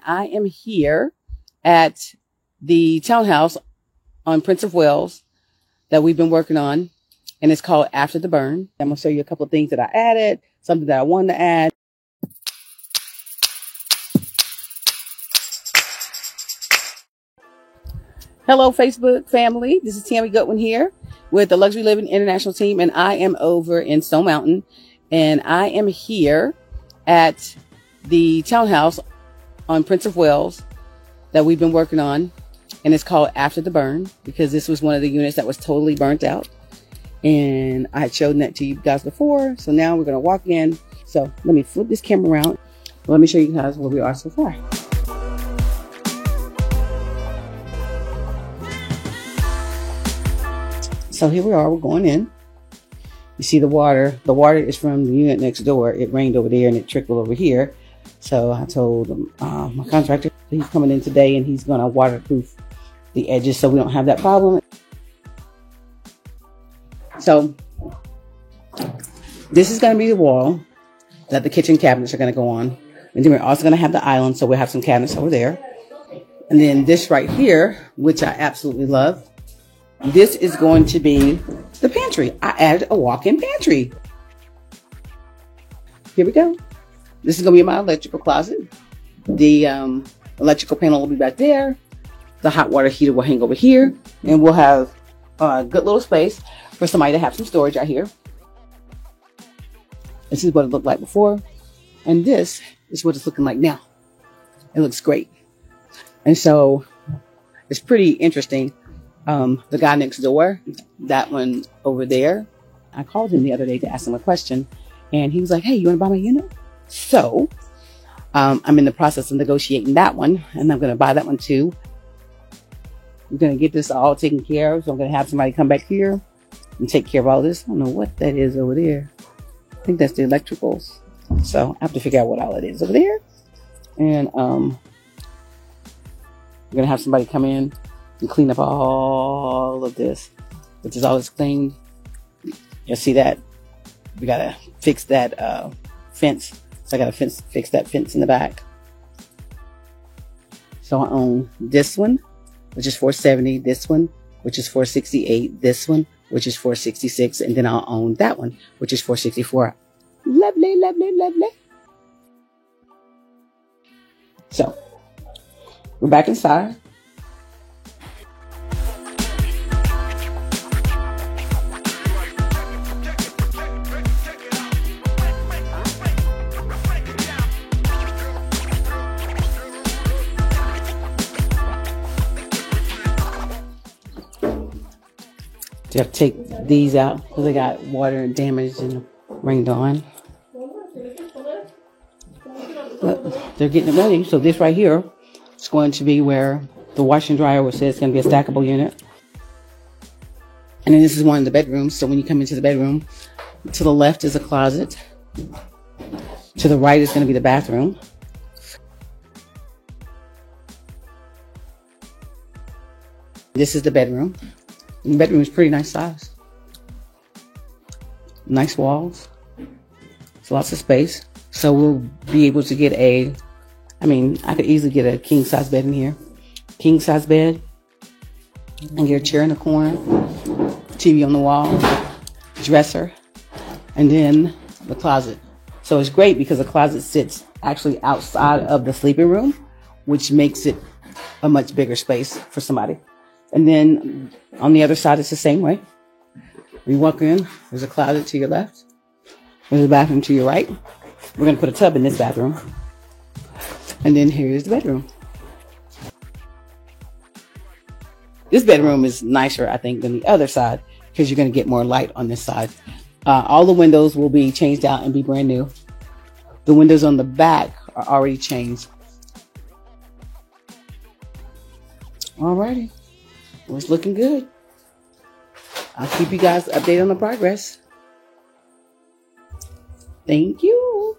I am here at the townhouse on Prince of Wales that we've been working on, and it's called After the Burn. I'm going to show you a couple of things that I added, something that I wanted to add. Hello, Facebook family. This is Tammy Goodwin here with the Luxury Living International team, and I am over in Stone Mountain, and I am here at the townhouse on Prince of Wales that we've been working on, and it's called After the Burn because this was one of the units that was totally burnt out, and I had shown that to you guys before. So now we're going to walk in. So let me flip this camera around. Let me show you guys where we are so far. So here we are, we're going in. You see the water. The water is from the unit next door. It rained over there and it trickled over here. So I told my contractor, he's coming in today and he's gonna waterproof the edges so we don't have that problem. So this is gonna be the wall that the kitchen cabinets are gonna go on. And then we're also gonna have the island, so we'll have some cabinets over there. And then this right here, which I absolutely love, this is going to be the pantry. I added a walk-in pantry. Here we go. This is going to be my electrical closet. The electrical panel will be back there. The hot water heater will hang over here. And we'll have a good little space for somebody to have some storage out here. This is what it looked like before. And this is what it's looking like now. It looks great. And so it's pretty interesting. The guy next door, that one over there, I called him the other day to ask him a question, and he was like, hey, you want to buy my unit? So I'm in the process of negotiating that one, and I'm going to buy that one too. I'm going to get this all taken care of, so I'm going to have somebody come back here and take care of all this. I don't know what that is over there. I think that's the electricals. So I have to figure out what all it is over there. And I'm going to have somebody come in and clean up all of this, which is always clean. You'll see that we gotta fix that fence. So I gotta fix that fence in the back. So I own this one, which is $470. This one, which is $468. This one, which is $466, and then I'll own that one, which is $464. Lovely, lovely, lovely. So we're back inside. You have to take these out because they got water damage and rained on. But they're getting it ready. So this right here is going to be where the washer and dryer will say it's going to be a stackable unit. And then this is one of the bedrooms. So when you come into the bedroom, to the left is a closet. To the right is going to be the bathroom. This is the bedroom. And the bedroom is pretty nice size. Nice walls. It's lots of space. So we'll be able to get I could easily get a king size bed in here. King size bed. And get a chair in the corner. TV on the wall. Dresser. And then the closet. So it's great because the closet sits actually outside of the sleeping room, which makes it a much bigger space for somebody. And then on the other side, it's the same way. When you walk in, there's a closet to your left. There's a bathroom to your right. We're going to put a tub in this bathroom. And then here's the bedroom. This bedroom is nicer, I think, than the other side because you're going to get more light on this side. All the windows will be changed out and be brand new. The windows on the back are already changed. Alrighty. Well, it's looking good. I'll keep you guys updated on the progress. Thank you.